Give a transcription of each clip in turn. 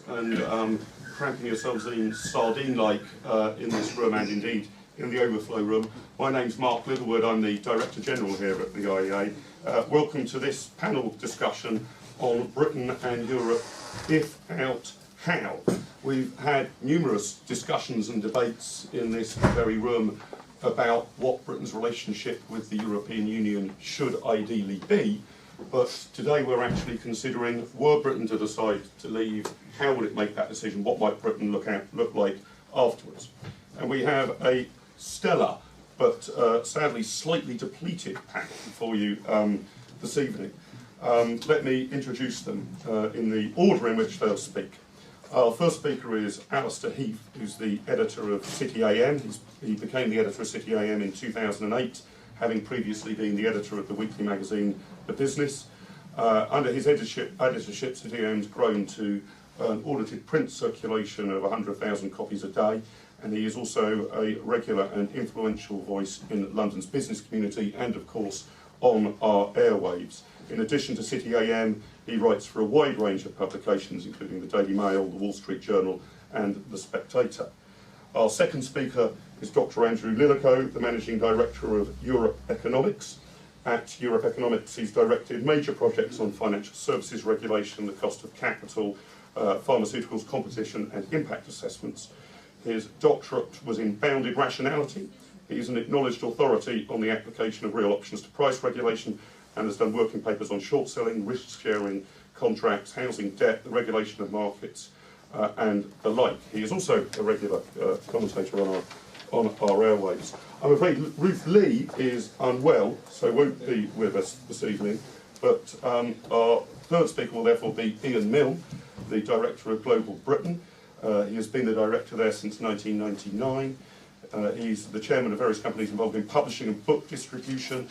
and cramping yourselves in sardine-like in this room and indeed in the overflow room. My name's Mark Littlewood, I'm the Director General here at the IEA. Welcome to this panel discussion on Britain and Europe, if out, how. We've had numerous discussions and debates in this very room about what Britain's relationship with the European Union should ideally be, but today we're actually considering, were Britain to decide to leave, how would it make that decision, what might Britain look like afterwards. And we have a stellar but sadly slightly depleted panel for you this evening. Let me introduce them in the order in which they'll speak. Our first speaker is Allister Heath, who's the editor of City AM. He became the editor of City AM in 2008, having previously been the editor of the weekly magazine The Business. Under his editorship, City AM's grown to an audited print circulation of 100,000 copies a day, and he is also a regular and influential voice in London's business community and, of course, on our airwaves. In addition to City AM, he writes for a wide range of publications, including the Daily Mail, the Wall Street Journal, and The Spectator. Our second speaker is Dr. Andrew Lilico, the Managing Director of Europe Economics. At Europe Economics, he's directed major projects on financial services regulation, the cost of capital, pharmaceuticals, competition, and impact assessments. His doctorate was in bounded rationality. He is an acknowledged authority on the application of real options to price regulation and has done working papers on short selling, risk sharing, contracts, housing debt, the regulation of markets, and the like. He is also a regular commentator on our airwaves. I'm afraid Ruth Lee is unwell, so won't be with us this evening, but our third speaker will therefore be Ian Milne, the Director of Global Britain. He has been the director there since 1999. He's the chairman of various companies involved in publishing and book distribution,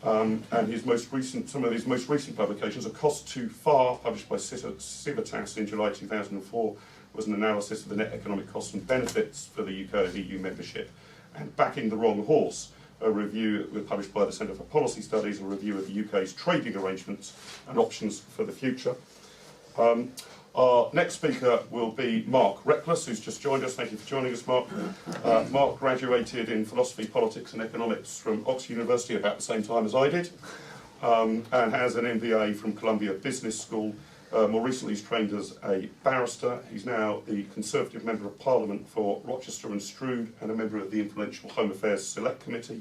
and some of his most recent publications, A Cost Too Far, published by Civitas in July 2004, was an analysis of the net economic costs and benefits for the UK and EU membership, and Backing the Wrong Horse, a review published by the Centre for Policy Studies, a review of the UK's trading arrangements and options for the future. Our next speaker will be Mark Reckless, who's just joined us. Thank you for joining us, Mark. Mark graduated in philosophy, politics and economics from Oxford University about the same time as I did, and has an MBA from Columbia Business School. More recently, he's trained as a barrister. He's now the Conservative Member of Parliament for Rochester and Strood and a member of the influential Home Affairs Select Committee.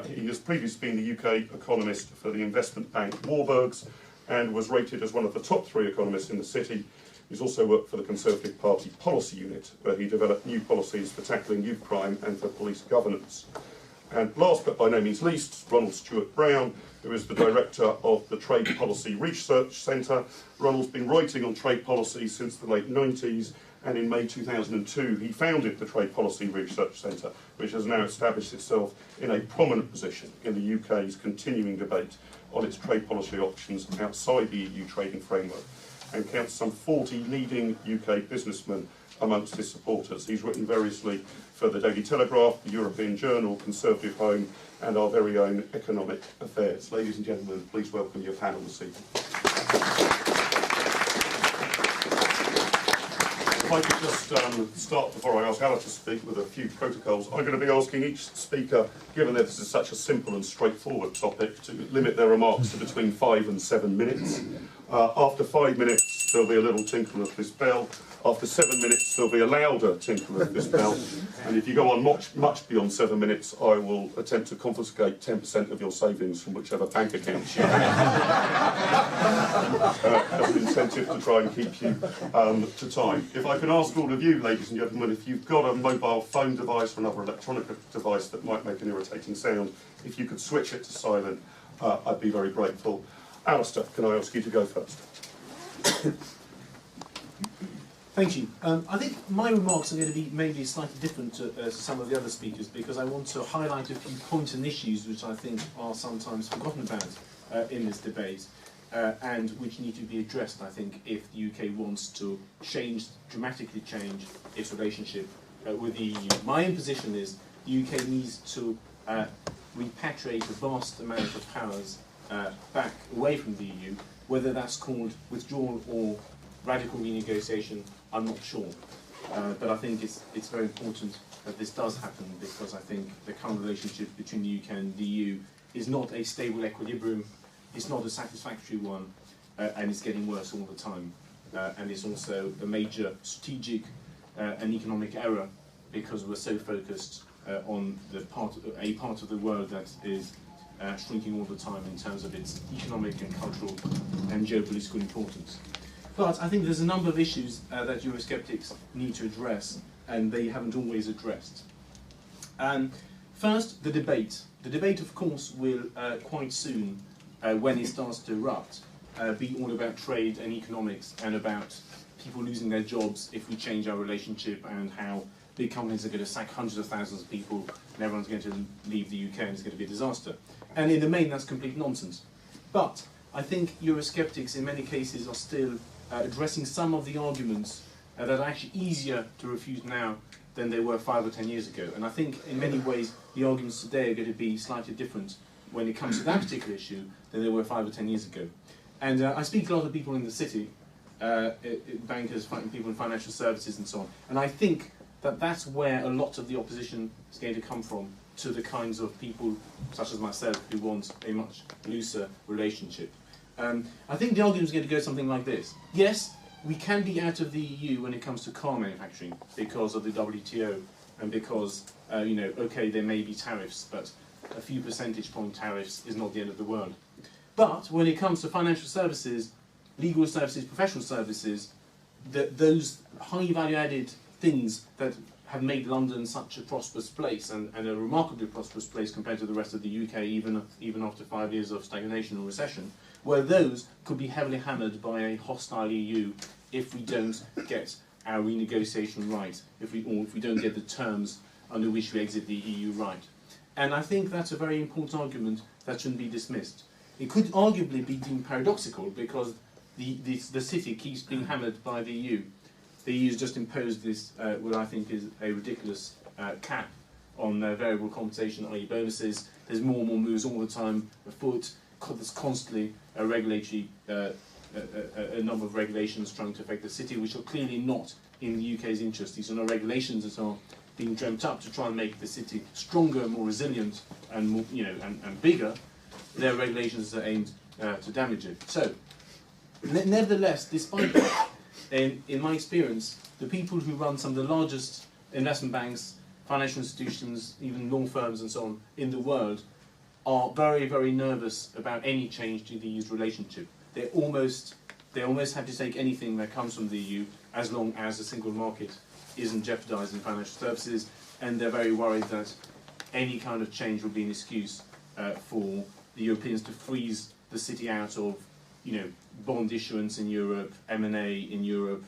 He has previously been the UK economist for the investment bank Warburgs, and was rated as one of the top 3 economists in the city. He's also worked for the Conservative Party Policy Unit, where he developed new policies for tackling youth crime and for police governance. And last but by no means least, Ronald Stewart-Brown, who is the director of the Trade Policy Research Centre. Ronald's been writing on trade policy since the late 90s, and in May 2002 he founded the Trade Policy Research Centre, which has now established itself in a prominent position in the UK's continuing debate on its trade policy options outside the EU trading framework, and counts some 40 leading UK businessmen amongst his supporters. He's written variously for the Daily Telegraph, the European Journal, Conservative Home, and our very own Economic Affairs. Ladies and gentlemen, please welcome your panel this evening. If I could just start, before I ask Alice to speak, with a few protocols. I'm going to be asking each speaker, given that this is such a simple and straightforward topic, to limit their remarks to between 5 and 7 minutes. After 5 minutes, there'll be a little tinkle of this bell. After 7 minutes, there'll be a louder tinkle of this bell. And if you go on much beyond 7 minutes, I will attempt to confiscate 10% of your savings from whichever bank accounts you have as an incentive to try and keep you to time. If I can ask all of you, ladies and gentlemen, if you've got a mobile phone device or another electronic device that might make an irritating sound, if you could switch it to silent, I'd be very grateful. Allister, can I ask you to go first? Thank you. I think my remarks are going to be maybe slightly different to some of the other speakers, because I want to highlight a few points and issues which I think are sometimes forgotten about in this debate, and which need to be addressed, I think, if the UK wants to dramatically change its relationship with the EU. My own position is the UK needs to repatriate a vast amount of powers back away from the EU, whether that's called withdrawal or radical renegotiation, I'm not sure. But I think it's very important that this does happen, because I think the current relationship between the UK and the EU is not a stable equilibrium, it's not a satisfactory one, and it's getting worse all the time. And it's also a major strategic and economic error, because we're so focused on a part of the world that is shrinking all the time in terms of its economic and cultural and geopolitical importance. But I think there's a number of issues that Eurosceptics need to address, and they haven't always addressed. First, the debate. The debate, of course, will quite soon, when it starts to erupt, be all about trade and economics, and about people losing their jobs if we change our relationship, and how big companies are going to sack hundreds of thousands of people, and everyone's going to leave the UK, and it's going to be a disaster. And in the main, that's complete nonsense. But I think Eurosceptics, in many cases, are still addressing some of the arguments that are actually easier to refute now than they were 5 or 10 years ago. And I think, in many ways, the arguments today are going to be slightly different when it comes to that particular issue than they were 5 or 10 years ago. And I speak to a lot of people in the city, bankers, people in financial services and so on, and I think that that's where a lot of the opposition is going to come from to the kinds of people, such as myself, who want a much looser relationship. I think the argument is going to go something like this. Yes, we can be out of the EU when it comes to car manufacturing because of the WTO, and because, okay, there may be tariffs, but a few percentage point tariffs is not the end of the world. But when it comes to financial services, legal services, professional services, those high value added things that have made London such a prosperous place, and a remarkably prosperous place compared to the rest of the UK, even after 5 years of stagnation or recession, where those could be heavily hammered by a hostile EU if we don't get our renegotiation right, if we don't get the terms under which we exit the EU right. And I think that's a very important argument that shouldn't be dismissed. It could arguably be deemed paradoxical, because the city keeps being hammered by the EU. The EU has just imposed this, what I think is a ridiculous cap on variable compensation, i.e. bonuses. There's more and more moves all the time afoot. There's constantly a regulatory, a number of regulations trying to affect the city, which are clearly not in the UK's interest. These are not regulations that are being dreamt up to try and make the city stronger, more resilient, and more, and bigger. They're regulations that are aimed to damage it. So, nevertheless, despite that, in my experience, the people who run some of the largest investment banks, financial institutions, even law firms and so on in the world, are very, very nervous about any change to the EU's relationship. They almost have to take anything that comes from the EU, as long as the single market isn't jeopardising financial services, and they're very worried that any kind of change will be an excuse for the Europeans to freeze the city out of, bond issuance in Europe, M&A in Europe,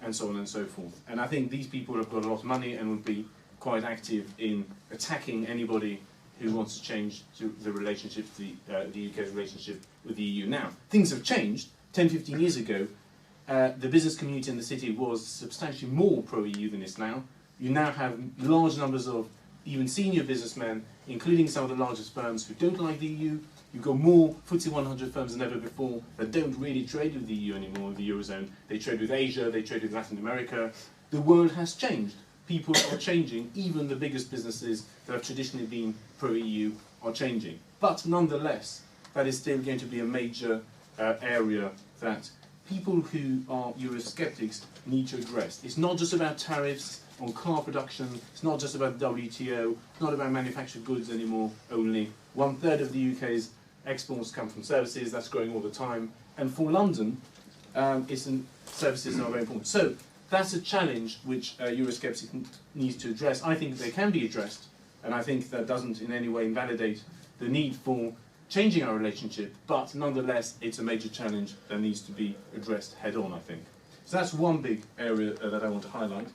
and so on and so forth. And I think these people have got a lot of money and would be quite active in attacking anybody who wants to change the relationship, the UK's relationship with the EU. Now, things have changed. 10, 15 years ago, the business community in the city was substantially more pro-EU than it is now. You now have large numbers of even senior businessmen, including some of the largest firms, who don't like the EU. You've got more FTSE 100 firms than ever before that don't really trade with the EU anymore, with the Eurozone. They trade with Asia, they trade with Latin America. The world has changed. People are changing. Even the biggest businesses that have traditionally been pro-EU are changing. But nonetheless, that is still going to be a major area that people who are Eurosceptics need to address. It's not just about tariffs on car production, it's not just about WTO, it's not about manufactured goods anymore only. 1/3 of the UK's exports come from services, that's growing all the time. And for London, services are very important. So that's a challenge which Eurosceptics needs to address. I think they can be addressed, and I think that doesn't in any way invalidate the need for changing our relationship, but nonetheless it's a major challenge that needs to be addressed head on, I think. So that's one big area that I want to highlight.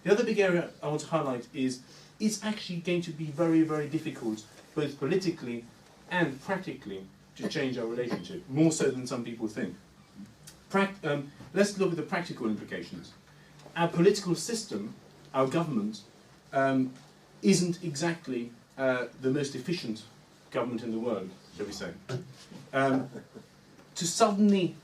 The other big area I want to highlight is it's actually going to be very, very difficult, both politically and practically, to change our relationship, more so than some people think. Let's look at the practical implications. Our political system, our government, isn't exactly the most efficient government in the world, shall we say. To suddenly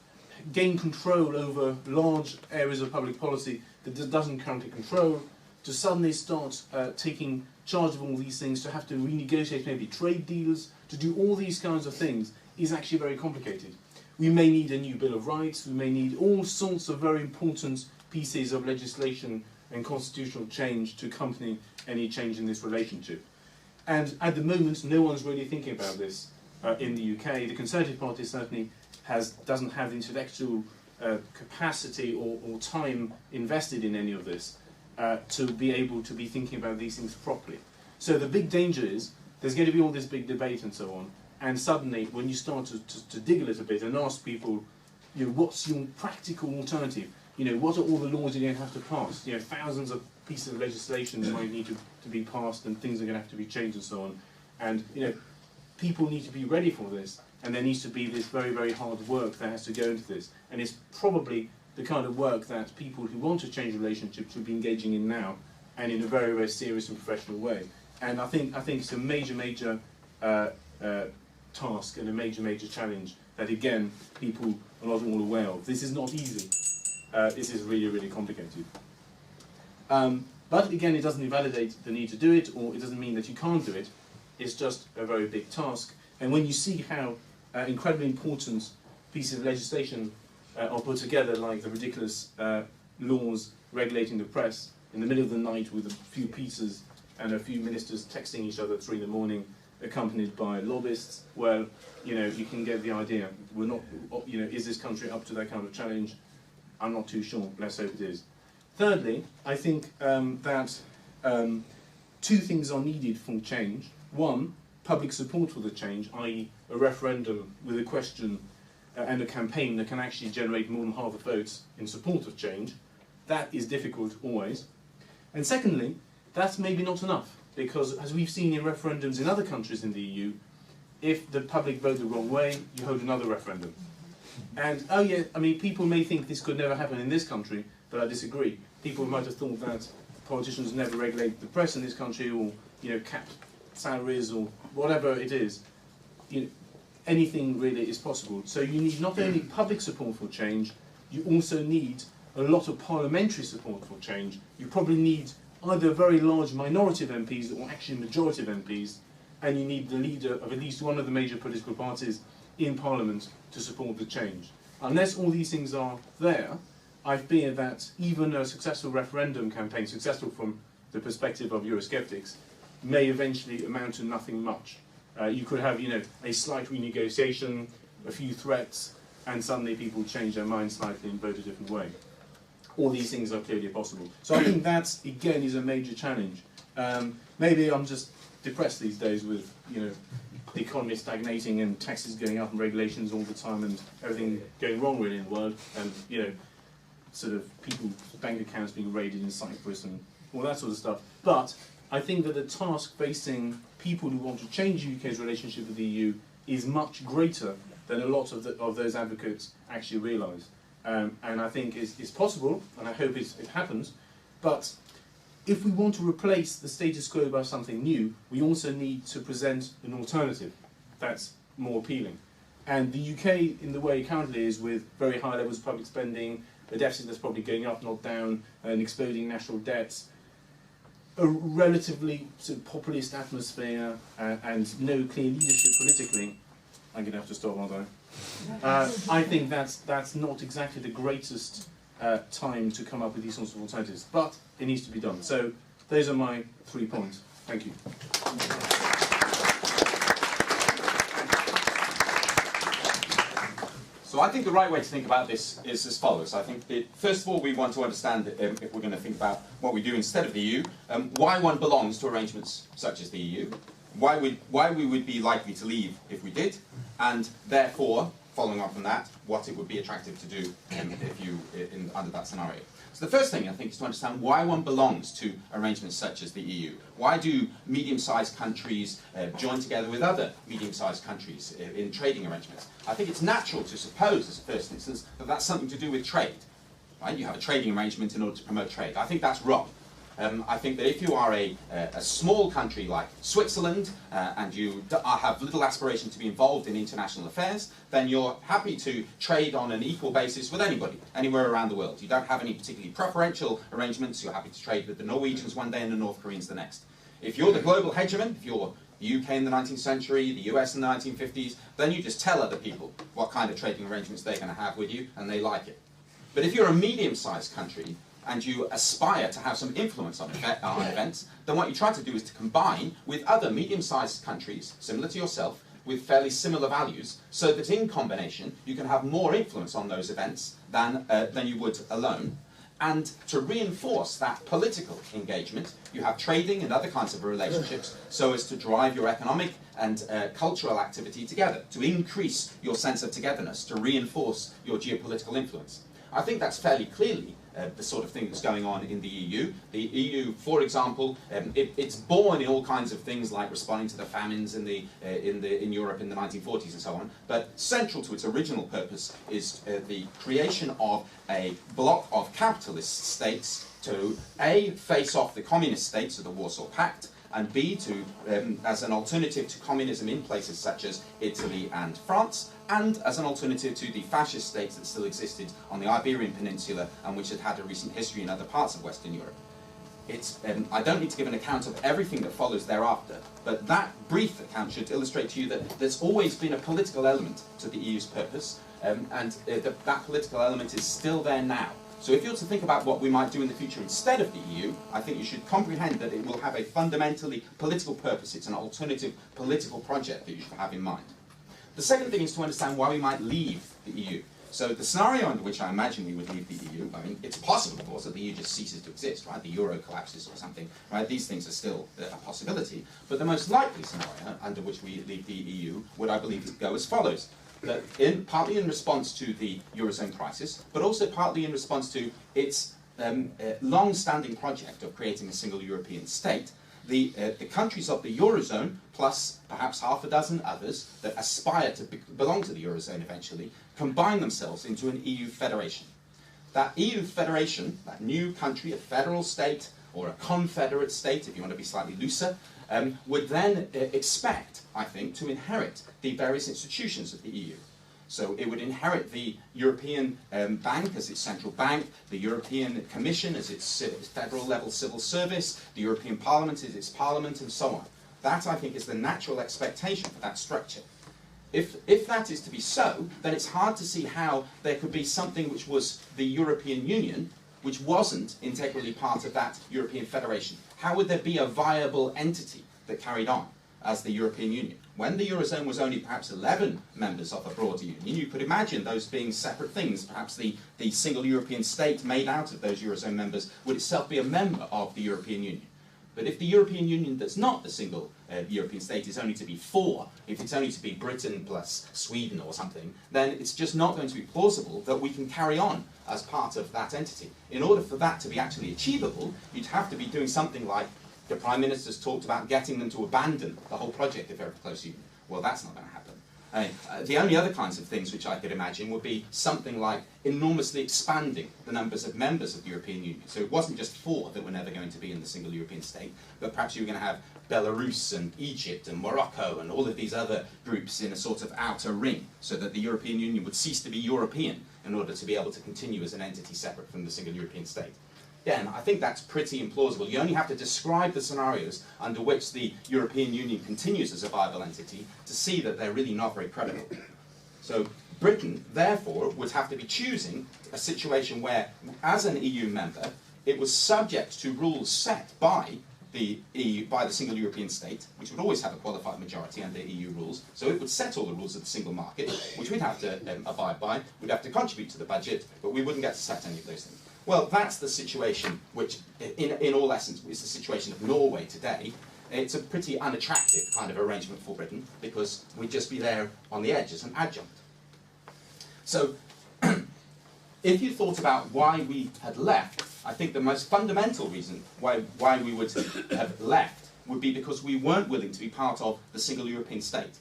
gain control over large areas of public policy that it doesn't currently control, to suddenly start taking charge of all these things, to have to renegotiate maybe trade deals, to do all these kinds of things is actually very complicated. We may need a new Bill of Rights, we may need all sorts of very important pieces of legislation and constitutional change to accompany any change in this relationship. And at the moment, no one's really thinking about this in the UK. The Conservative Party certainly doesn't have the intellectual capacity or time invested in any of this to be able to be thinking about these things properly. So the big danger is there's going to be all this big debate and so on, and suddenly when you start to dig a little bit and ask people, you know, what's your practical alternative? You know, what are all the laws you're going to have to pass? You know, thousands of pieces of legislation might need to be passed, and things are going to have to be changed and so on. And, you know, people need to be ready for this, and there needs to be this very, very hard work that has to go into this. And it's probably the kind of work that people who want to change relationships should be engaging in now, and in a very, very serious and professional way. And I think it's a major task and a major challenge that, again, people are not all aware of. This is not easy. This is really, really complicated. But again, it doesn't invalidate the need to do it, or it doesn't mean that you can't do it. It's just a very big task. And when you see how incredibly important pieces of legislation are put together, like the ridiculous laws regulating the press in the middle of the night with a few pieces and a few ministers texting each other at 3 in the morning, accompanied by lobbyists, well, you know, you can get the idea. We're not, you know, is this country up to that kind of challenge? I'm not too sure. Let's hope it is. Thirdly, I think that two things are needed for change. One, public support for the change, i.e. a referendum with a question and a campaign that can actually generate more than half the votes in support of change. That is difficult always. And secondly, that's maybe not enough, because as we've seen in referendums in other countries in the EU, if the public vote the wrong way, you hold another referendum. And, oh yeah, I mean, people may think this could never happen in this country, but I disagree. People might have thought that politicians never regulate the press in this country, or, you know, cap salaries, or whatever it is. You know, anything really is possible. So you need not only public support for change, you also need a lot of parliamentary support for change. You probably need either a very large minority of MPs or actually a majority of MPs, and you need the leader of at least one of the major political parties in Parliament to support the change. Unless all these things are there, I fear that even a successful referendum campaign, successful from the perspective of Eurosceptics, may eventually amount to nothing much. You could have, you know, a slight renegotiation, a few threats, and suddenly people change their mind slightly and vote a different way. All these things are clearly possible. So I think that, again, is a major challenge. Maybe I'm just depressed these days with, you know, the economy stagnating and taxes going up and regulations all the time and everything going wrong really in the world, and, you know, sort of people's bank accounts being raided in Cyprus and all that sort of stuff. But I think that the task facing people who want to change the UK's relationship with the EU is much greater than a lot of those advocates actually realise. And I think it's possible, and I hope it happens, but if we want to replace the status quo by something new, we also need to present an alternative that's more appealing. And the UK, in the way it currently is, with very high levels of public spending, a deficit that's probably going up, not down, and exploding national debts, a relatively sort of populist atmosphere, and no clear leadership politically, I'm going to have to stop, aren't I? I think that's not exactly the greatest time to come up with these sorts of alternatives, but it needs to be done. So those are my 3 points. Thank you. So I think the right way to think about this is as follows. I think first of all, we want to understand, if we're going to think about what we do instead of the EU, why one belongs to arrangements such as the EU, why we would be likely to leave if we did, and therefore, following on from that, what it would be attractive to do under that scenario. So the first thing, I think, is to understand why one belongs to arrangements such as the EU. Why do medium-sized countries join together with other medium-sized countries in trading arrangements? I think it's natural to suppose, as a first instance, that that's something to do with trade. Right? You have a trading arrangement in order to promote trade. I think that's wrong. I think that if you are a small country like Switzerland and you have little aspiration to be involved in international affairs, then you're happy to trade on an equal basis with anybody, anywhere around the world. You don't have any particularly preferential arrangements. You're happy to trade with the Norwegians one day and the North Koreans the next. If you're the global hegemon, if you're the UK in the 19th century, the US in the 1950s, then you just tell other people what kind of trading arrangements they're going to have with you, and they like it. But if you're a medium-sized country, and you aspire to have some influence on events, then what you try to do is to combine with other medium-sized countries, similar to yourself, with fairly similar values, so that in combination you can have more influence on those events than you would alone. And to reinforce that political engagement, you have trading and other kinds of relationships so as to drive your economic and cultural activity together, to increase your sense of togetherness, to reinforce your geopolitical influence. I think that's fairly clearly the sort of thing that's going on in the EU. The EU, for example, it's born in all kinds of things like responding to the famines in Europe in the 1940s and so on. But central to its original purpose is the creation of a bloc of capitalist states to A, face off the communist states of the Warsaw Pact, and B, to as an alternative to communism in places such as Italy and France, and as an alternative to the fascist states that still existed on the Iberian Peninsula and which had had a recent history in other parts of Western Europe. I don't need to give an account of everything that follows thereafter, but that brief account should illustrate to you that there's always been a political element to the EU's purpose, and that political element is still there now. So if you're to think about what we might do in the future instead of the EU, I think you should comprehend that it will have a fundamentally political purpose. It's an alternative political project that you should have in mind. The second thing is to understand why we might leave the EU. So the scenario under which I imagine we would leave the EU, I mean, it's possible, of course, that the EU just ceases to exist, right? The euro collapses or something, right? These things are still a possibility. But the most likely scenario under which we leave the EU would, I believe, go as follows. That partly in response to the Eurozone crisis, but also partly in response to its long-standing project of creating a single European state, the countries of the Eurozone, plus perhaps half a dozen others that aspire to belong to the Eurozone eventually, combine themselves into an EU federation. That EU federation, that new country, a federal state, or a confederate state, if you want to be slightly looser, would then expect, I think, to inherit the various institutions of the EU. So it would inherit the European Bank as its central bank, the European Commission as its federal level civil service, the European Parliament as its parliament, and so on. That, I think, is the natural expectation for that structure. If that is to be so, then it's hard to see how there could be something which was the European Union, which wasn't integrally part of that European Federation. How would there be a viable entity that carried on as the European Union? When the Eurozone was only perhaps 11 members of a broader union, you could imagine those being separate things. Perhaps the single European state made out of those Eurozone members would itself be a member of the European Union. But if the European Union that's not the single European state is only to be 4, if it's only to be Britain plus Sweden or something, then it's just not going to be plausible that we can carry on as part of that entity. In order for that to be actually achievable, you'd have to be doing something like the Prime Minister's talked about getting them to abandon the whole project of very close union. Well, that's not going to happen. The only other kinds of things which I could imagine would be something like enormously expanding the numbers of members of the European Union. So it wasn't just 4 that were never going to be in the single European state, but perhaps you were going to have Belarus and Egypt and Morocco and all of these other groups in a sort of outer ring, so that the European Union would cease to be European in order to be able to continue as an entity separate from the single European state. Again, I think that's pretty implausible. You only have to describe the scenarios under which the European Union continues as a viable entity to see that they're really not very credible. So Britain, therefore, would have to be choosing a situation where, as an EU member, it was subject to rules set by the EU, by the single European state, which would always have a qualified majority under EU rules. So it would set all the rules of the single market, which we'd have to abide by. We'd have to contribute to the budget, but we wouldn't get to set any of those things. Well, that's the situation which, in all essence, is the situation of Norway today. It's a pretty unattractive kind of arrangement for Britain, because we'd just be there on the edge as an adjunct. So, if you thought about why we had left, I think the most fundamental reason why we would have left would be because we weren't willing to be part of the single European state.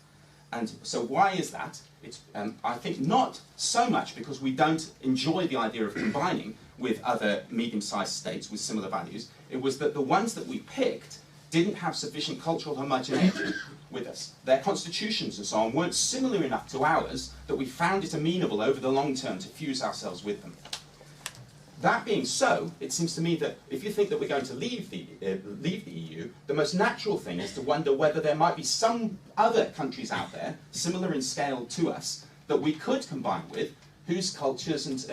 And so why is that? It's, I think, not so much because we don't enjoy the idea of combining with other medium-sized states with similar values. It was that the ones that we picked didn't have sufficient cultural homogeneity with us. Their constitutions and so on weren't similar enough to ours that we found it amenable over the long term to fuse ourselves with them. That being so, it seems to me that if you think that we're going to leave the EU, the most natural thing is to wonder whether there might be some other countries out there, similar in scale to us, that we could combine with, whose cultures and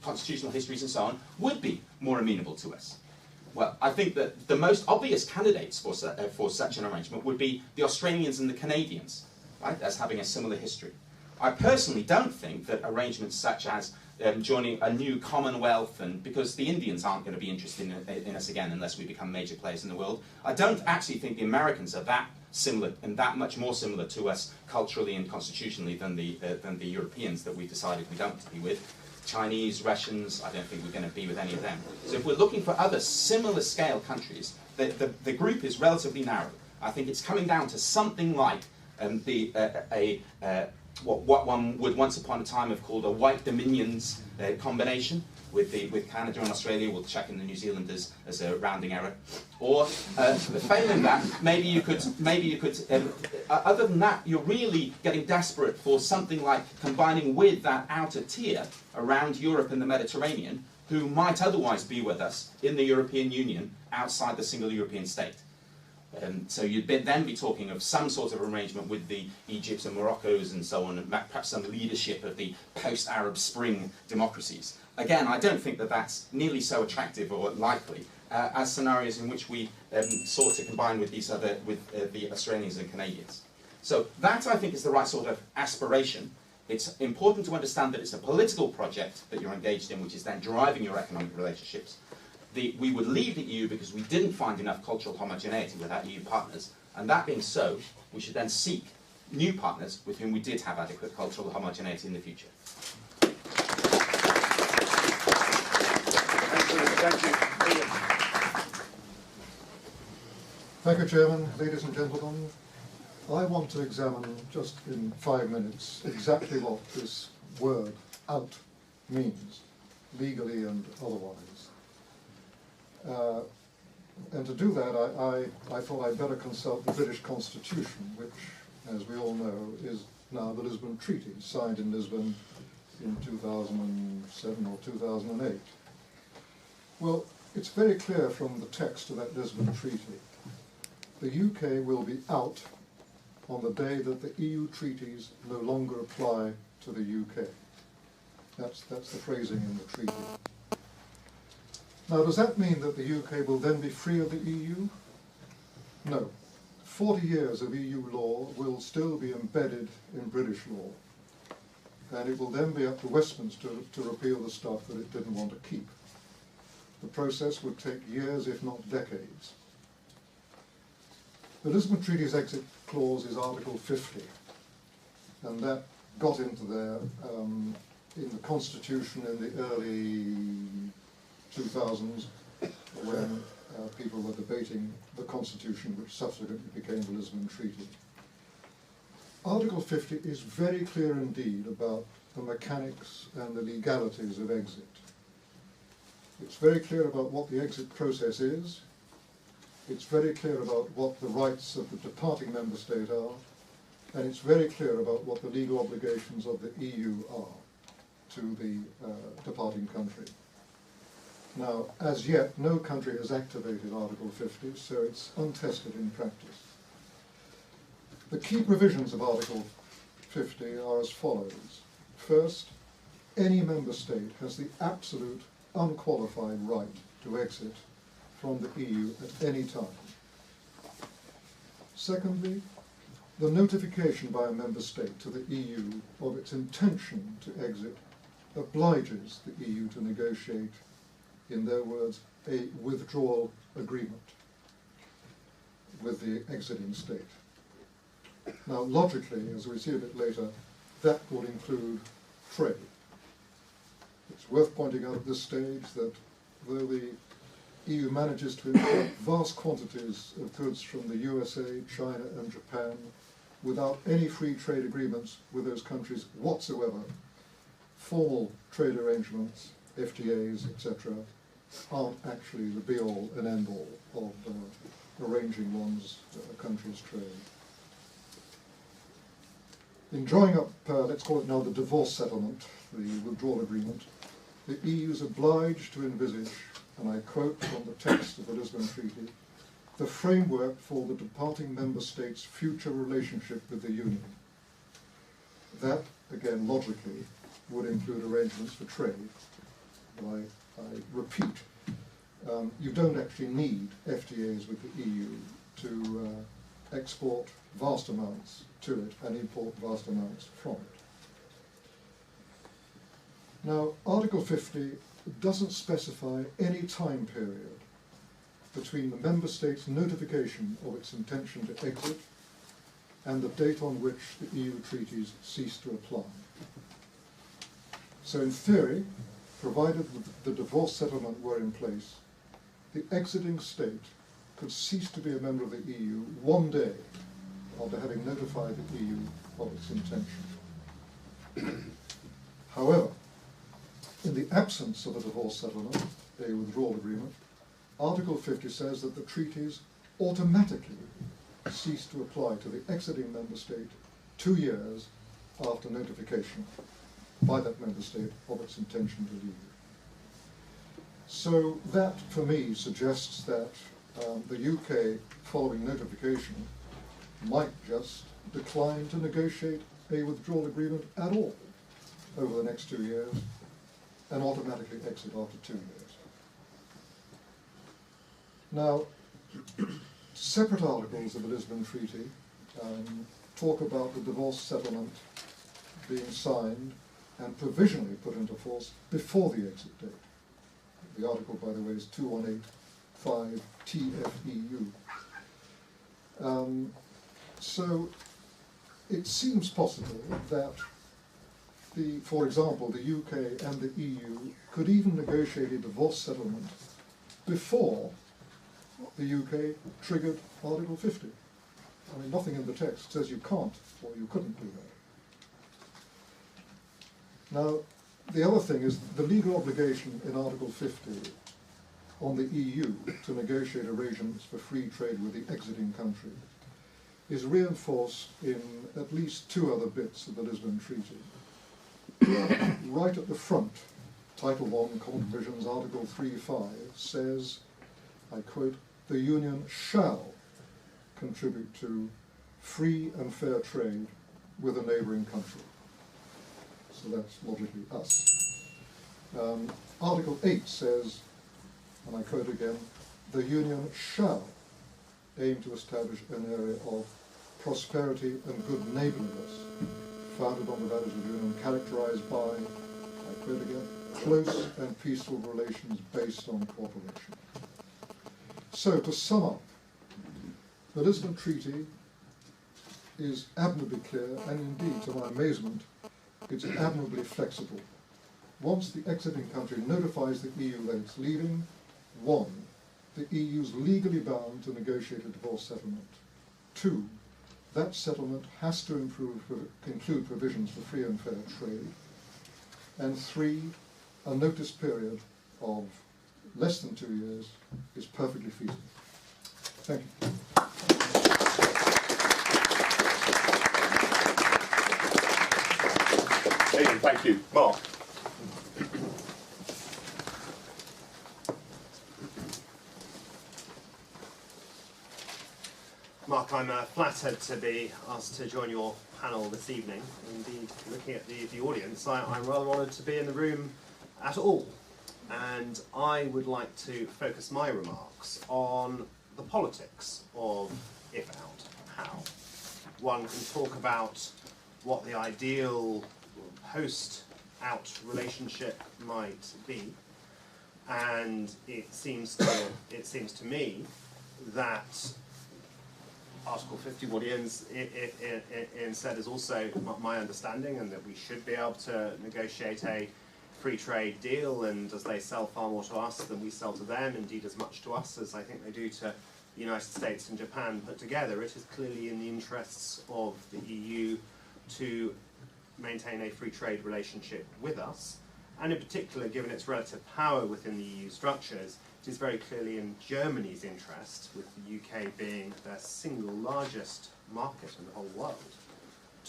constitutional histories and so on would be more amenable to us. Well, I think that the most obvious candidates for such an arrangement would be the Australians and the Canadians, right, as having a similar history. I personally don't think that arrangements such as joining a new Commonwealth, and because the Indians aren't going to be interested in us again unless we become major players in the world, I don't actually think the Americans are that similar and that much more similar to us culturally and constitutionally than the Europeans that we decided we don't want to be with. Chinese, Russians, I don't think we're going to be with any of them. So if we're looking for other similar scale countries, the group is relatively narrow. I think it's coming down to something like what one would once upon a time have called a white dominions combination with Canada and Australia. We'll check in the New Zealanders as a rounding error. Or failing that, maybe you could. Other than that, you're really getting desperate for something like combining with that outer tier around Europe and the Mediterranean, who might otherwise be with us in the European Union outside the single European state. So you'd then be talking of some sort of arrangement with the Egypts and Moroccos and so on, and perhaps some leadership of the post-Arab Spring democracies. Again, I don't think that that's nearly so attractive or likely as scenarios in which we sought to combine with the Australians and Canadians. So that, I think, is the right sort of aspiration. It's important to understand that it's a political project that you're engaged in, which is then driving your economic relationships. We would leave the EU because we didn't find enough cultural homogeneity with our EU partners, and that being so, we should then seek new partners with whom we did have adequate cultural homogeneity in the future. Thank you. Thank you, Chairman. Ladies and gentlemen, I want to examine, just in 5 minutes, exactly what this word, out, means, legally and otherwise. And to do that, I thought I'd better consult the British Constitution, which, as we all know, is now the Lisbon Treaty, signed in Lisbon in 2007 or 2008. Well, it's very clear from the text of that Lisbon Treaty. The UK will be out on the day that the EU treaties no longer apply to the UK. That's the phrasing in the treaty. Now, does that mean that the UK will then be free of the EU? No. 40 years of EU law will still be embedded in British law, and it will then be up to Westminster to repeal the stuff that it didn't want to keep. The process would take years, if not decades. The Lisbon Treaty's exit clause is Article 50, and that got into there in the Constitution in the early 2000s, when people were debating the Constitution, which subsequently became the Lisbon Treaty. Article 50 is very clear indeed about the mechanics and the legalities of exit. It's very clear about what the exit process is. It's very clear about what the rights of the departing member state are, and it's very clear about what the legal obligations of the EU are to the departing country. Now, as yet, no country has activated Article 50, so it's untested in practice. The key provisions of Article 50 are as follows. First, any member state has the absolute, unqualified right to exit from the EU at any time. Secondly, the notification by a member state to the EU of its intention to exit obliges the EU to negotiate, in their words, a withdrawal agreement with the exiting state. Now, logically, as we see a bit later, that would include trade. It's worth pointing out at this stage that though the EU manages to import vast quantities of goods from the USA, China and Japan without any free trade agreements with those countries whatsoever, formal trade arrangements FTAs, etc., aren't actually the be-all and end-all of arranging one's country's trade. In drawing up, let's call it now the divorce settlement, the withdrawal agreement, the EU is obliged to envisage, and I quote from the text of the Lisbon Treaty, the framework for the departing member states' future relationship with the Union. That, again, logically, would include arrangements for trade. But I repeat, you don't actually need FTAs with the EU to export vast amounts to it and import vast amounts from it. Now, Article 50 doesn't specify any time period between the member state's notification of its intention to exit and the date on which the EU treaties cease to apply. So in theory, provided the divorce settlement were in place, the exiting state could cease to be a member of the EU one day after having notified the EU of its intention. However, in the absence of a divorce settlement, a withdrawal agreement, Article 50 says that the treaties automatically cease to apply to the exiting member state 2 years after notification by that member state of its intention to leave. So that, for me, suggests that the UK, following notification, might just decline to negotiate a withdrawal agreement at all over the next 2 years and automatically exit after 2 years. Now, separate articles of the Lisbon Treaty talk about the divorce settlement being signed and provisionally put into force before the exit date. The article, by the way, is 2185 TFEU. So it seems possible that, for example, the UK and the EU could even negotiate a divorce settlement before the UK triggered Article 50. I mean, nothing in the text says you can't or you couldn't do that. Now, the other thing is the legal obligation in Article 50 on the EU to negotiate arrangements for free trade with the exiting country is reinforced in at least 2 other bits of the Lisbon Treaty. Right at the front, Title 1, Common Provisions, Article 3.5 says, I quote, the Union shall contribute to free and fair trade with a neighbouring country. So that's logically us. Article 8 says, and I quote again, the Union shall aim to establish an area of prosperity and good neighbourliness, founded on the values of the Union, characterised by, I quote again, close and peaceful relations based on cooperation. So, to sum up, the Lisbon Treaty is admirably clear, and indeed, to my amazement, it's admirably flexible. Once the exiting country notifies the EU that it's leaving, 1, the EU is legally bound to negotiate a divorce settlement. 2, that settlement has to include provisions for free and fair trade. And 3, a notice period of less than 2 years is perfectly feasible. Thank you. Ian, thank you. Mark. Mark, I'm flattered to be asked to join your panel this evening. Indeed, looking at the audience, I'm rather honoured to be in the room at all. And I would like to focus my remarks on the politics of if out, how. One can talk about what the ideal post-out relationship might be, and it seems to me that Article 50, what Ian said, is also my understanding, and that we should be able to negotiate a free trade deal, and as they sell far more to us than we sell to them, indeed as much to us as I think they do to the United States and Japan put together, it is clearly in the interests of the EU to maintain a free trade relationship with us, and in particular, given its relative power within the EU structures, it is very clearly in Germany's interest, with the UK being their single largest market in the whole world,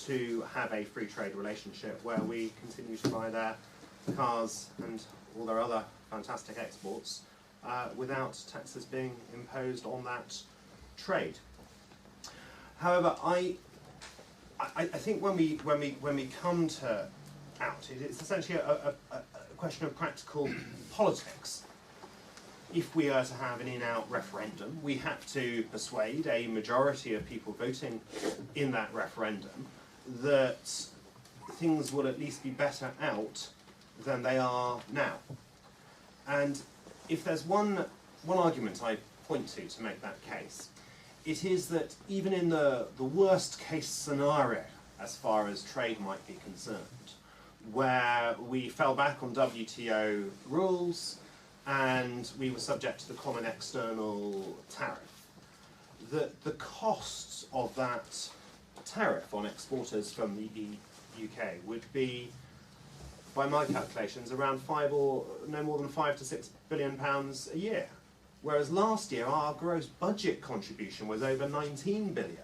to have a free trade relationship where we continue to buy their cars and all their other fantastic exports without taxes being imposed on that trade. However, I think when we come to out, it's essentially a question of practical politics. If we are to have an in-out referendum, we have to persuade a majority of people voting in that referendum that things will at least be better out than they are now. And if there's one argument I point to make that case, it is that even in the worst case scenario, as far as trade might be concerned, where we fell back on WTO rules and we were subject to the common external tariff, that the costs of that tariff on exporters from the UK would be, by my calculations, around no more than £5 to £6 billion a year. Whereas last year our gross budget contribution was over 19 billion.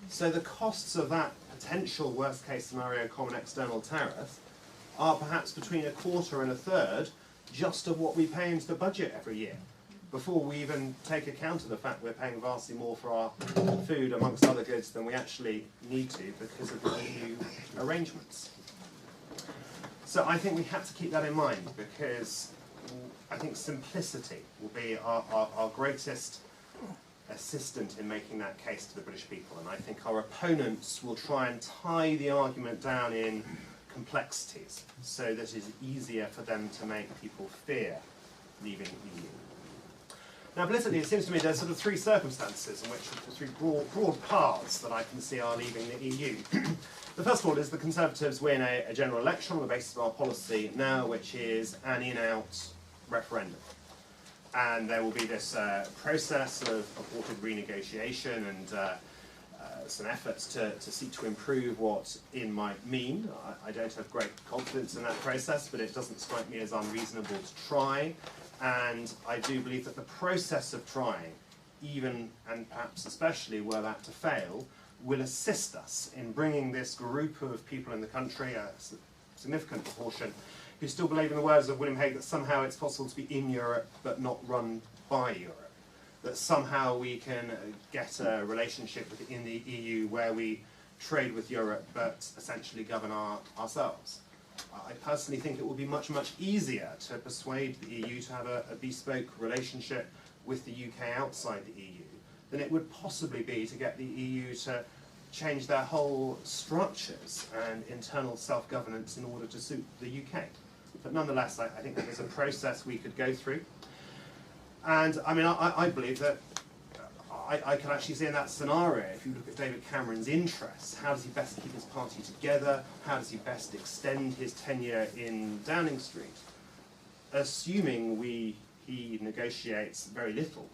So the costs of that potential worst case scenario common external tariff are perhaps between a quarter and a third just of what we pay into the budget every year, before we even take account of the fact we're paying vastly more for our food, amongst other goods, than we actually need to because of the EU arrangements. So I think we have to keep that in mind, because I think simplicity will be our greatest assistant in making that case to the British people, and I think our opponents will try and tie the argument down in complexities so that it is easier for them to make people fear leaving the EU. Now, politically, it seems to me there's sort of three circumstances in which, three broad paths that I can see are leaving the EU. The first of all is the Conservatives win a general election on the basis of our policy now, which is an in-out referendum. And there will be this process of aborted renegotiation and some efforts to seek to improve what in might mean. I don't have great confidence in that process, but it doesn't strike me as unreasonable to try. And I do believe that the process of trying, even and perhaps especially were that to fail, will assist us in bringing this group of people in the country, a significant proportion, who still believe in the words of William Hague that somehow it's possible to be in Europe but not run by Europe. That somehow we can get a relationship within the EU where we trade with Europe but essentially govern ourselves. I personally think it will be much, much easier to persuade the EU to have a bespoke relationship with the UK outside the EU than it would possibly be to get the EU to change their whole structures and internal self-governance in order to suit the UK. But nonetheless, I think that there's a process we could go through. And I mean, I believe that I can actually see in that scenario, if you look at David Cameron's interests, how does he best keep his party together? How does he best extend his tenure in Downing Street? Assuming he negotiates very little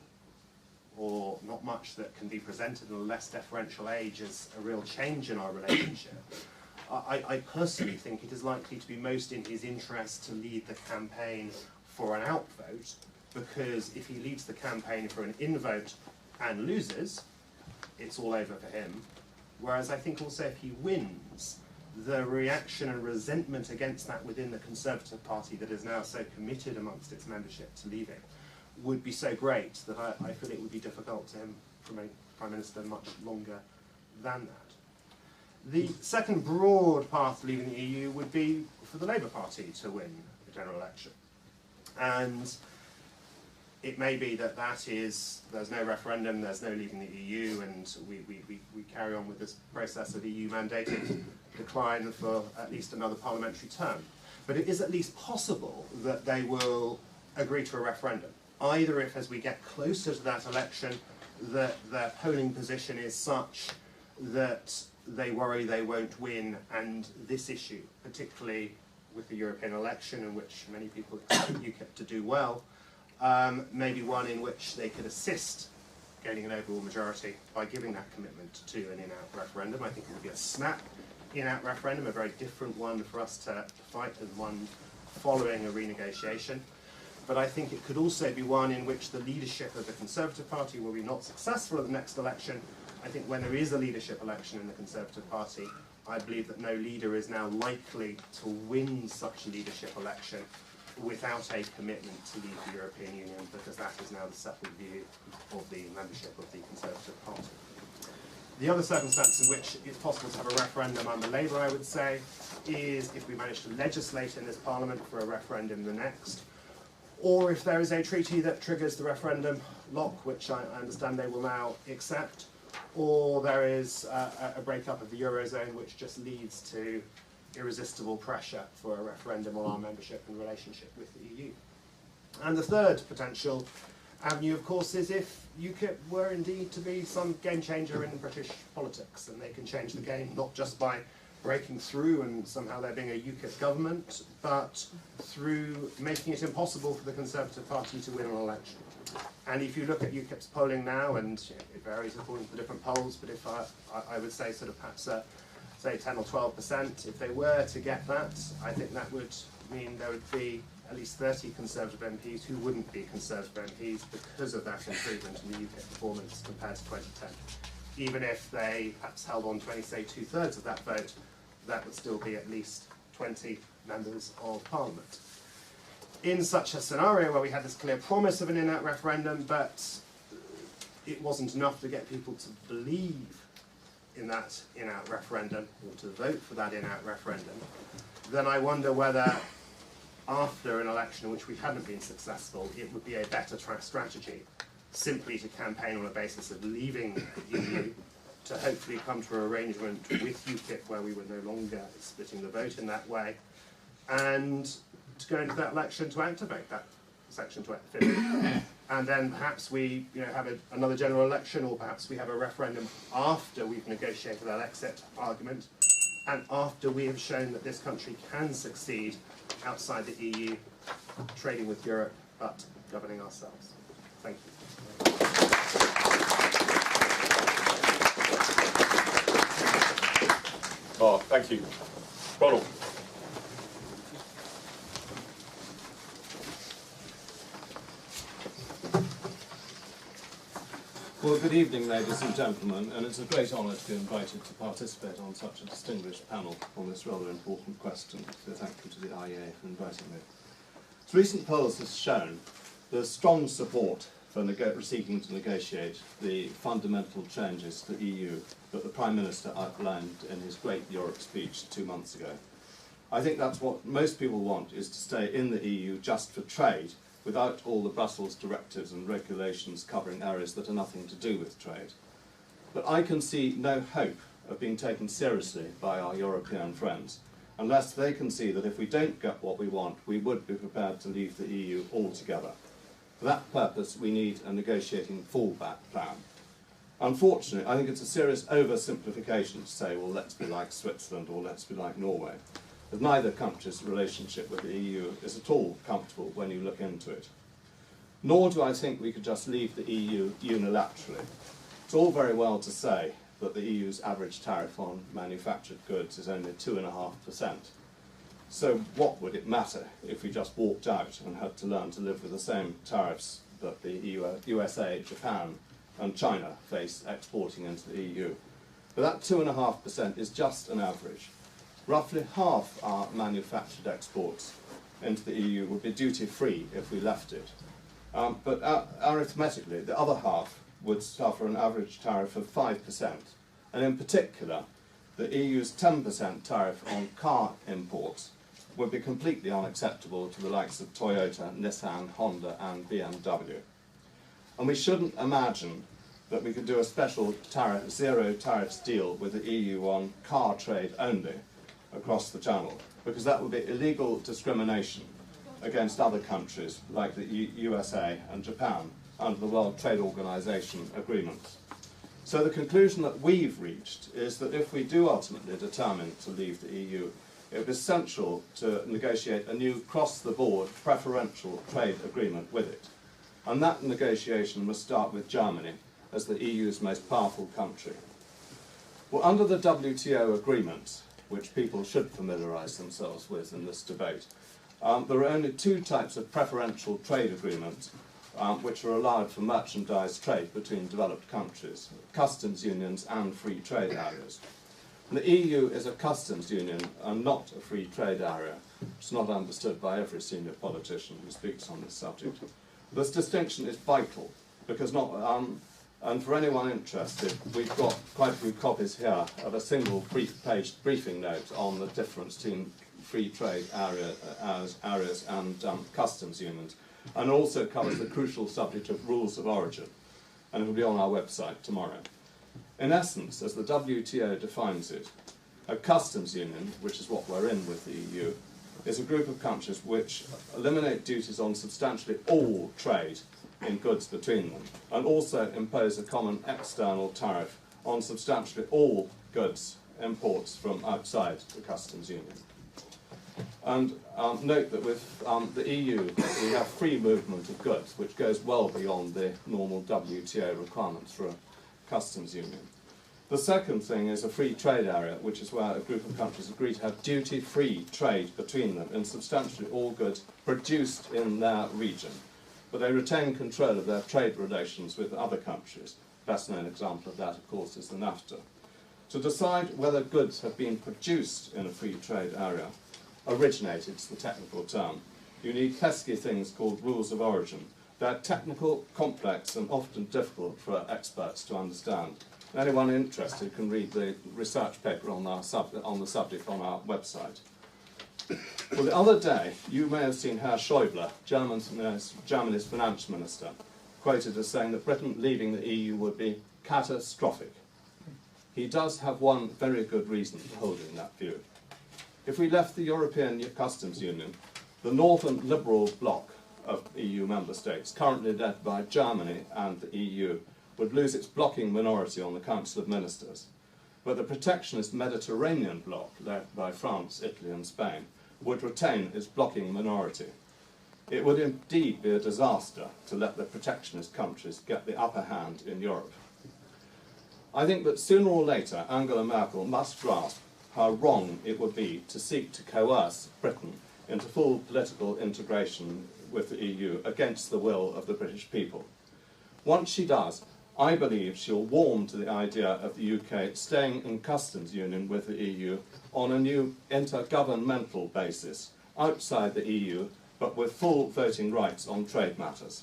or not much that can be presented in a less deferential age as a real change in our relationship, I personally think it is likely to be most in his interest to lead the campaign for an out vote, because if he leads the campaign for an in vote and loses, it's all over for him. Whereas I think also if he wins, the reaction and resentment against that within the Conservative Party that is now so committed amongst its membership to leaving would be so great that I feel it would be difficult to him to remain Prime Minister much longer than that. The second broad path to leaving the EU would be for the Labour Party to win the general election. And it may be that there's no referendum, there's no leaving the EU, and we carry on with this process of EU-mandated decline for at least another parliamentary term. But it is at least possible that they will agree to a referendum, either if, as we get closer to that election, that their polling position is such that they worry they won't win, and this issue, particularly with the European election, in which many people expect UKIP to do well, maybe one in which they could assist gaining an overall majority by giving that commitment to an in-out referendum. I think it would be a snap in-out referendum, a very different one for us to fight than one following a renegotiation. But I think it could also be one in which the leadership of the Conservative Party will be not successful at the next election. I think when there is a leadership election in the Conservative Party, I believe that no leader is now likely to win such a leadership election without a commitment to leave the European Union, because that is now the settled view of the membership of the Conservative Party. The other circumstance in which it's possible to have a referendum under Labour, I would say, is if we manage to legislate in this Parliament for a referendum the next, or if there is a treaty that triggers the referendum lock, which I understand they will now accept, or there is a breakup of the Eurozone, which just leads to irresistible pressure for a referendum on our membership and relationship with the EU. And the third potential avenue, of course, is if UKIP were indeed to be some game changer in British politics, and they can change the game not just by breaking through and somehow there being a UKIP government, but through making it impossible for the Conservative Party to win an election. And if you look at UKIP's polling now, and it varies according to the different polls, but if I would say sort of perhaps say 10 or 12%, if they were to get that, I think that would mean there would be at least 30 Conservative MPs who wouldn't be Conservative MPs because of that improvement in the UKIP performance compared to 2010. Even if they perhaps held on to, say, 2/3 of that vote, that would still be at least 20 members of Parliament. In such a scenario where we had this clear promise of an in-out referendum, but it wasn't enough to get people to believe in that in-out referendum, or to vote for that in-out referendum, then I wonder whether after an election in which we hadn't been successful, it would be a better strategy simply to campaign on a basis of leaving the EU, to hopefully come to an arrangement with UKIP where we were no longer splitting the vote in that way, and to go into that election to activate that Section 50. And then perhaps we have another general election, or perhaps we have a referendum after we've negotiated our exit argument, and after we have shown that this country can succeed outside the EU, trading with Europe, but governing ourselves. Thank you. Oh, thank you. Ronald. Well, good evening, ladies and gentlemen, and it's a great honour to be invited to participate on such a distinguished panel on this rather important question, so thank you to the IEA for inviting me. As recent polls have shown, there's strong support for seeking to negotiate the fundamental changes to the EU that the Prime Minister outlined in his great Europe speech 2 months ago. I think that's what most people want, is to stay in the EU just for trade, without all the Brussels directives and regulations covering areas that are nothing to do with trade. But I can see no hope of being taken seriously by our European friends, unless they can see that if we don't get what we want, we would be prepared to leave the EU altogether. For that purpose, we need a negotiating fallback plan. Unfortunately, I think it's a serious oversimplification to say, well, let's be like Switzerland or let's be like Norway, as neither country's relationship with the EU is at all comfortable when you look into it. Nor do I think we could just leave the EU unilaterally. It's all very well to say that the EU's average tariff on manufactured goods is only 2.5%. So what would it matter if we just walked out and had to learn to live with the same tariffs that the USA, Japan and China face exporting into the EU? But that 2.5% is just an average. Roughly half our manufactured exports into the EU would be duty-free if we left it. But arithmetically, the other half would suffer an average tariff of 5%. And in particular, the EU's 10% tariff on car imports would be completely unacceptable to the likes of Toyota, Nissan, Honda and BMW. And we shouldn't imagine that we could do a special zero tariffs deal with the EU on car trade only across the channel, because that would be illegal discrimination against other countries like the USA and Japan under the World Trade Organization agreements. So the conclusion that we've reached is that if we do ultimately determine to leave the EU, it would be essential to negotiate a new cross-the-board preferential trade agreement with it. And that negotiation must start with Germany as the EU's most powerful country. Well, under the WTO agreement, which people should familiarise themselves with in this debate, there are only two types of preferential trade agreements which are allowed for merchandise trade between developed countries: customs unions and free trade areas. And the EU is a customs union and not a free trade area. It's not understood by every senior politician who speaks on this subject. This distinction is vital because and for anyone interested, we've got quite a few copies here of a single brief-page briefing note on the difference between free trade areas and customs unions, and also covers the crucial subject of rules of origin, and it will be on our website tomorrow. In essence, as the WTO defines it, a customs union, which is what we're in with the EU, is a group of countries which eliminate duties on substantially all trade in goods between them, and also impose a common external tariff on substantially all goods imports from outside the customs union. And note that with the EU, we have free movement of goods, which goes well beyond the normal WTO requirements for a customs union. The second thing is a free trade area, which is where a group of countries agree to have duty-free trade between them in substantially all goods produced in their region, but they retain control of their trade relations with other countries. Best known example of that, of course, is the NAFTA. To decide whether goods have been produced in a free trade area, originated is the technical term, you need pesky things called rules of origin. They're technical, complex, and often difficult for experts to understand. Anyone interested can read the research paper on the subject on our website. Well, the other day, you may have seen Herr Schäuble, Germany's finance minister, quoted as saying that Britain leaving the EU would be catastrophic. He does have one very good reason for holding that view. If we left the European Customs Union, the northern liberal bloc of EU member states, currently led by Germany and the EU, would lose its blocking minority on the Council of Ministers. But the protectionist Mediterranean bloc, led by France, Italy and Spain, would retain its blocking minority. It would indeed be a disaster to let the protectionist countries get the upper hand in Europe. I think that sooner or later Angela Merkel must grasp how wrong it would be to seek to coerce Britain into full political integration with the EU against the will of the British people. Once she does, I believe she'll warm to the idea of the UK staying in customs union with the EU on a new intergovernmental basis, outside the EU, but with full voting rights on trade matters.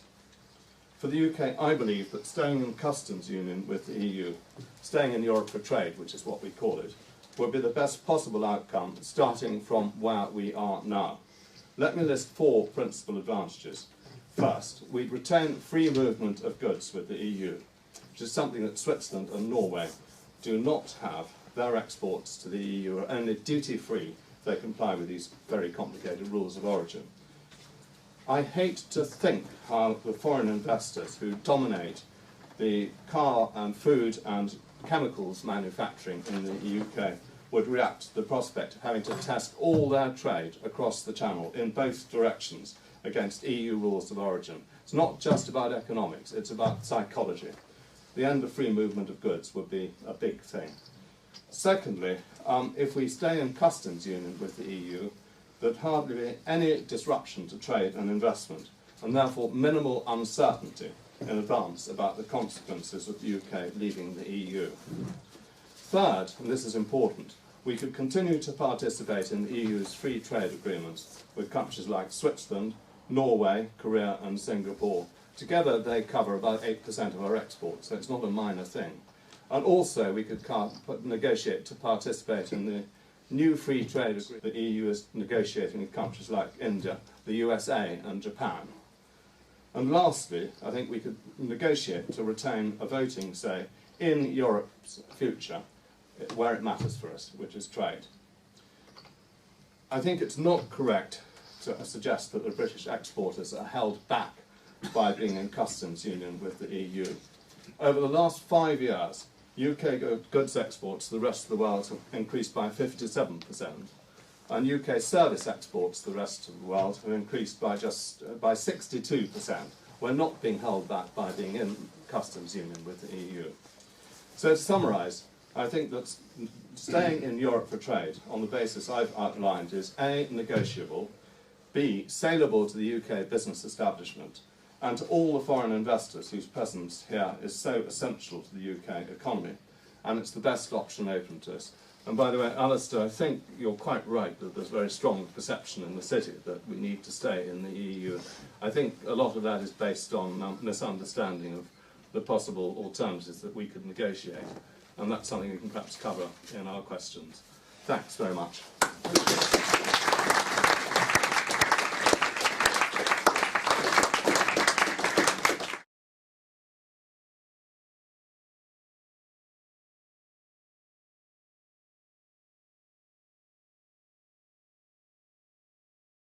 For the UK, I believe that staying in customs union with the EU, staying in Europe for trade, which is what we call it, would be the best possible outcome, starting from where we are now. Let me list 4 principal advantages. First, we'd retain free movement of goods with the EU, which is something that Switzerland and Norway do not have. Their exports to the EU are only duty-free. They comply with these very complicated rules of origin. I hate to think how the foreign investors who dominate the car and food and chemicals manufacturing in the UK would react to the prospect of having to test all their trade across the Channel in both directions against EU rules of origin. It's not just about economics, it's about psychology. The end of free movement of goods would be a big thing. Secondly, if we stay in customs union with the EU, there'd hardly be any disruption to trade and investment, and therefore minimal uncertainty in advance about the consequences of the UK leaving the EU. Third, and this is important, we could continue to participate in the EU's free trade agreements with countries like Switzerland, Norway, Korea and Singapore. Together they cover about 8% of our exports, so it's not a minor thing. And also we could negotiate to participate in the new free trade agreement the EU is negotiating with countries like India, the USA and Japan. And lastly, I think we could negotiate to retain a voting say in Europe's future where it matters for us, which is trade. I think it's not correct to suggest that the British exporters are held back by being in customs union with the EU. Over the last 5 years, UK goods exports to the rest of the world have increased by 57%, and UK service exports to the rest of the world have increased by 62%. We're not being held back by being in customs union with the EU. So to summarise, I think that staying in Europe for trade on the basis I've outlined is A, negotiable, B, saleable to the UK business establishment, and to all the foreign investors whose presence here is so essential to the UK economy, and it's the best option open to us. And by the way, Allister, I think you're quite right that there's very strong perception in the city that we need to stay in the EU. I think a lot of that is based on misunderstanding of the possible alternatives that we could negotiate, and that's something we can perhaps cover in our questions. Thanks very much.